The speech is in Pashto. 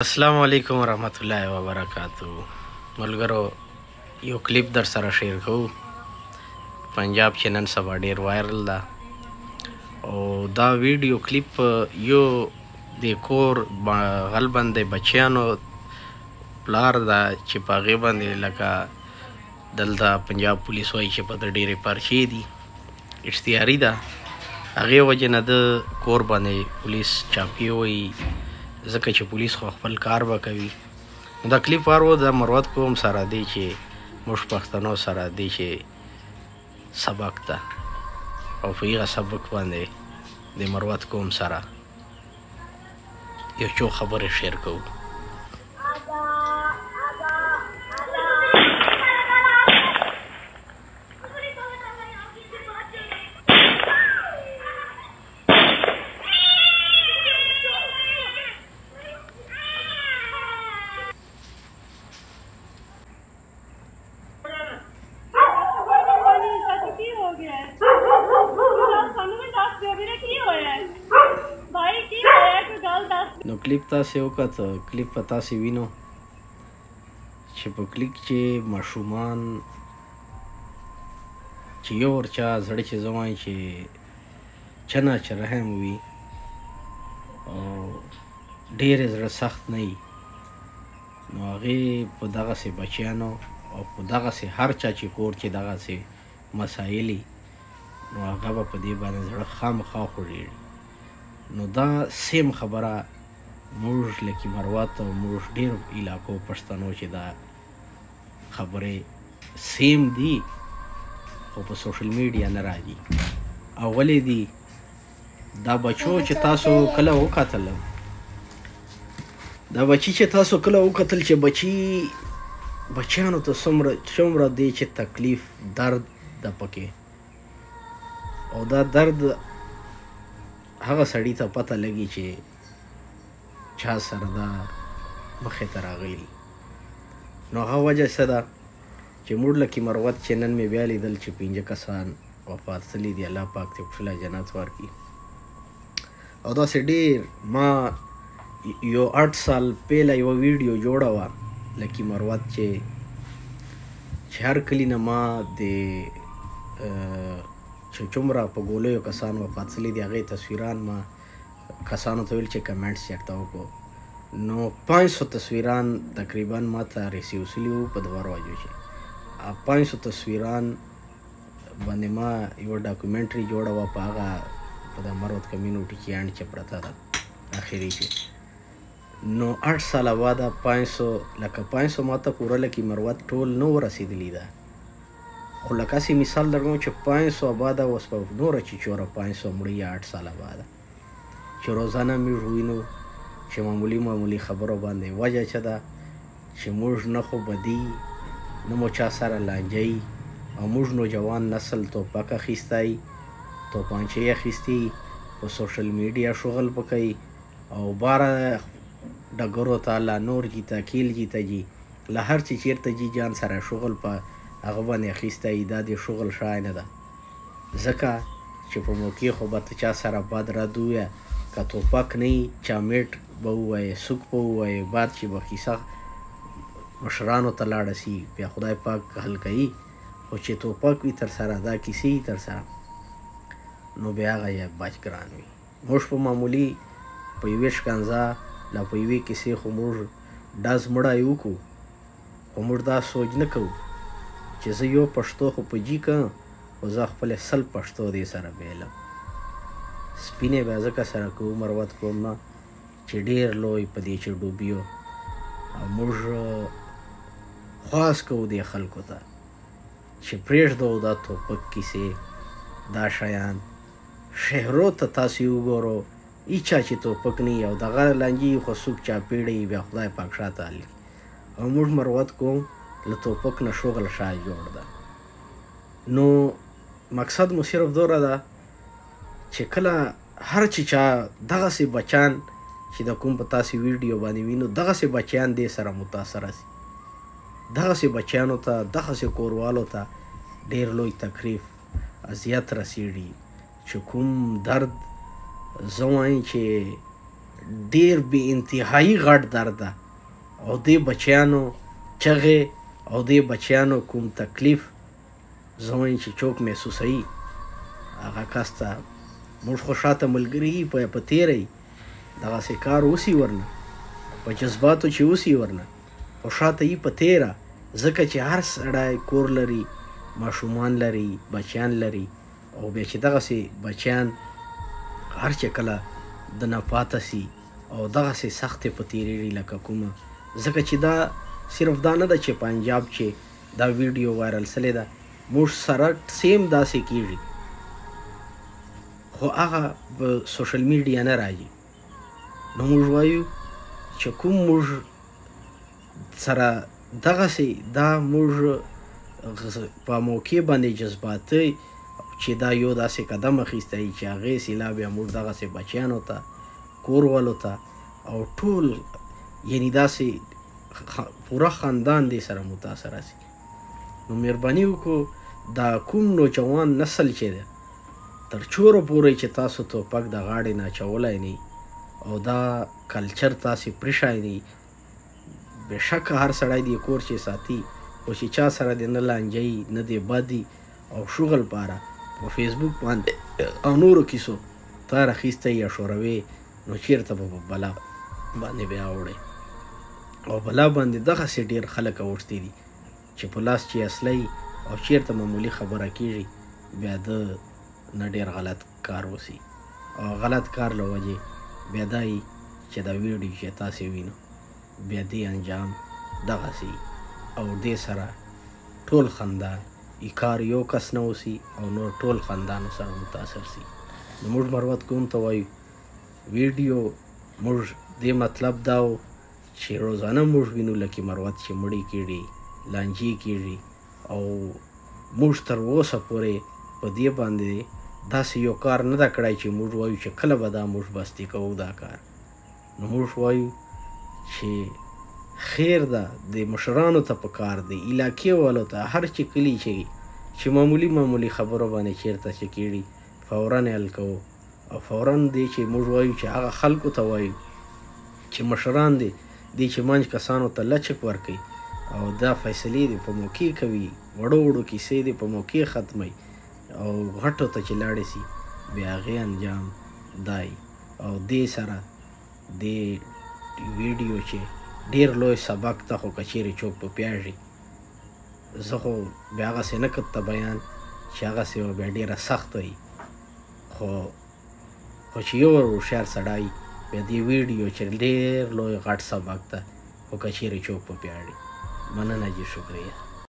السلام علیکم ورحمت الله وبرکاتو. ملګرو یو کلیپ در سره شیر کوو. پنجاب چې نن سبا ډیر وایرل ده او دا ویډیو کلیپ یو د کور غالباً د بچیانو پلار ده چې په هغې باندې لکه دلته پنجاب پولیس وایي چې په ده ډېرې پرچې دي، اشتهاري ده، هغې وجې نه د کور باندې پولیس چاپې وایي ځکه چې پولیس خو خپل کار به کوي. دا کلیپ وارو د مروت قوم سره دی چې موږ پښتنو سره دی چې سبق ده او په هغه سبق باندې د مروت قوم سره یو څو خبرې شیر کوو. نو کلیپ تاسې وکړه، کلیپ په تاسې وینو چې په کلیپ کې ماشومان چې یو ورچا زړه چې زه وایم چې چنه چې رحم وي او ډېر زړه سخت نه وي، نو هغې په دغسې بچیانو او په دغسې هر چا چې کور کې دغسې مسایل وي نو هغه به په دې باندې زړه خامخا خوږېږي. نو دا سیم خبره موږ لکه مروت او موږ ډېرو علاقو پښتنو چې دا خبرې سیم دي خو په سوشل میډیا نه راځي. او ولې دي دا بچو چې تاسو کله وکتل، دا بچي چې تاسو کله وکتل چې بچیانو ته څومره دی چې تکلیف درد ده پکې، او دا درد هغه سړي ته پته لګي چې چا سره دا مخې ته راغلي. نو هغه وجه څه ده چې موږ لکه مروت چې نن مې بیا لیدل چې 5 کسان وفات سوي دي، الله پاک ته پخلا جنت ورکړي. او داسې ډېر ما یو 8 سال پهله یوه ویډیو جوړه وه لکه مروت چې هر کلي نه ما د چې څومره په ګولیو کسان وفات سوي دي هغې تصویران ما کسانو ته ویل چې کمنټس چېرته وکړو، نو 500 تصویران تقریبا ما ته ریسیو سوي وو په 2 ورځو کې. 500 تصویران باندې ما یوه ډاکومنټري جوړه وه په هغه په د مروت کمیونټي کې انډ چې پرته ده اخري کې. نو 8 ساله بعده 500 ما ته پوره لکه مروت ټول نو رسېدلي ده، خو لکه هسې مثال درکوم چې 500 بعده اوس په نوره چې چوره 500 مړه یا 8 ساله بعده چې روزانه موږ وینو چې معمولي خبرو باندې وجه څه ده چې موږ نه خو بدي نه مو چا سره لانجه او موږ نوجوان نسل توپک اخیستی، توپانچې اخیستي، په سوشل میډیا شغل پکوي او باره ډګرو ته لا نور جیته کیل جیته جي له هر چې چیرته جي جان سره شغل په هغه باندې اخیستی. دا د شغل شای نه ده ځکه چې په موقع خو به ته چا سره بد رد ووایه که توپک نه وي چامیټ به ووایې، سوک به ووایې، بعد چې به کیسه مشرانو ته لاړه سي بیا خدای پاک حل کوي، خو چې توپک وي تر سره دا کیسې وي تر سره نو بیا هغه یې بچ ګران وي. موږ په معمولي په یوې شکنځه لا په یوې کیسې خو موږ ډز مړی وکړو، خو موږ دا سوچ نه کوو چې زه یو پښتو خو په جي کړم خو زه خپلې 100 پښتو دې سره بیلم. سپینې بیا ځکه سره کوو مروت قوم نه چې ډېر لوی په دې چې ډوبیو، او موږ خواست کوو دې خلکو ته چې پرېږدو دا توپک کیسې دا شیان شهرو ته تاسې وګورو هېچا چې توپک نه وي او دغه لانجې خو څوک چاپېړی بیا خدای پاک شاته حل کړي. او موږ مروت قوم له توپک نه شغل شای جوړ ده. نو مقصد مو صرف دوره ده چې کله هر چې چا دغسې بچیان چې د کوم په تاسې ویډیو باندې وینو دغسې بچیان دې سره متاثره سي، دغسې بچیانو ته دغسې کوروالو ته ډېر لوی تکلیف اذیت رسېږي چې کوم درد زه وایم چې ډیر بې انتهایي غټ درد ده او دې بچیانو چغې او دې بچیانو کوم تکلیف زه وایم چې څوک محسوسوي هغه کس ته موږ خو شاته ملګري په تیره یي دغسې کار اوسي ورنه په جذباتو چې اوسي ورنه خو شاته یي په تیره ځکه چې هر سړی کور لري ماشومان لري بچیان لري او بیا چې دغسې بچیان هر چې کله د نه پاته سي او دغسې سختې په تېرېږي لکه کومه ځکه چې دا صرف دا نه ده چې پنجاب چې دا ویډیو وایرل سوې ده موږ سره سیم داسې کېږي خو هغه په سوشل میډیا نه راځي نو موږ وایو چې کوم موږ سره دغسې دا موږ په موقع باندې جذباتي چې دا یو داسې قدم اخیستی چې هغې سیلا بیا موږ دغسې بچیانو ته کور والو ته او ټول یعنی داسې پوره خاندان دې سره متاثره سي نو مهرباني وکړو دا کوم نوجوان نسل چې دی تر چوره پورې چې تاسو توپک د غاړې نه اچولی نه او دا کلچر تاسې پرېښی نه بېشکه هر سړی دې کور چې ساتي خو چې چا سره دې نه لانجه نه دې بدي او شغل پاره په فیسبوک باندې او نورو کیسو تار اخیستی یا شوروې نو چېرته به په بلا باندې بیا اوړئ او بلا باندې دغسې ډېر خلک اوښتي دي چې په لاس چې اصلی او چېرته معمولي خبره کېږي بیا د نه ډېر غلط کار وسي او غلط کار له وجې بیا دا یي چې دا ویډیو چې تاسې وینو بیا دې انجام دغسې او دې سره ټول خاندان ای کار یو کس نه اوسي او نور ټول خاندانو سره متاثر سي نو موږ مروت کوم ته وایو ویډیو موږ دې مطلب دا و چې روزانه موږ وینو لکه مروت چې مړی کېږي لانجې کېږي او موږ تر اوسه پورې په دې باندې داسې یو کار نه ده کړی چې موږ وایو چې کله به دا موږ بستې کوو دا کار نو موږ وایو چې خیر ده د مشرانو ته پکار دی علاقې والو ته هر چې کلي چې معمولي خبرو باندې چېرته چې کېږي فورا حل کوو او فورا دی چې موږ وایو چې هغه خلکو ته وایو چې مشران دي چې منځ کسانو ته لچک ورکوي او دا فیصلې دي په موقع کوي وړو کیسې دي په موقع ختموي او غټو ته چې لاړې سي بیا هغې انجام دای او دې سره دې ویډیو چې ډېر لوی سبق ته خو که چیرې څوک په پیاږي زه خو بیا هغسې نه کته بیان چې هغسې به بیا ډېره سخته وي خو چې یو هوښیار سړی بیا دې ویډیو چې ډېر لوی غټ سبق ده خو که چیرې څوک په پیاړي مننه جي شکریه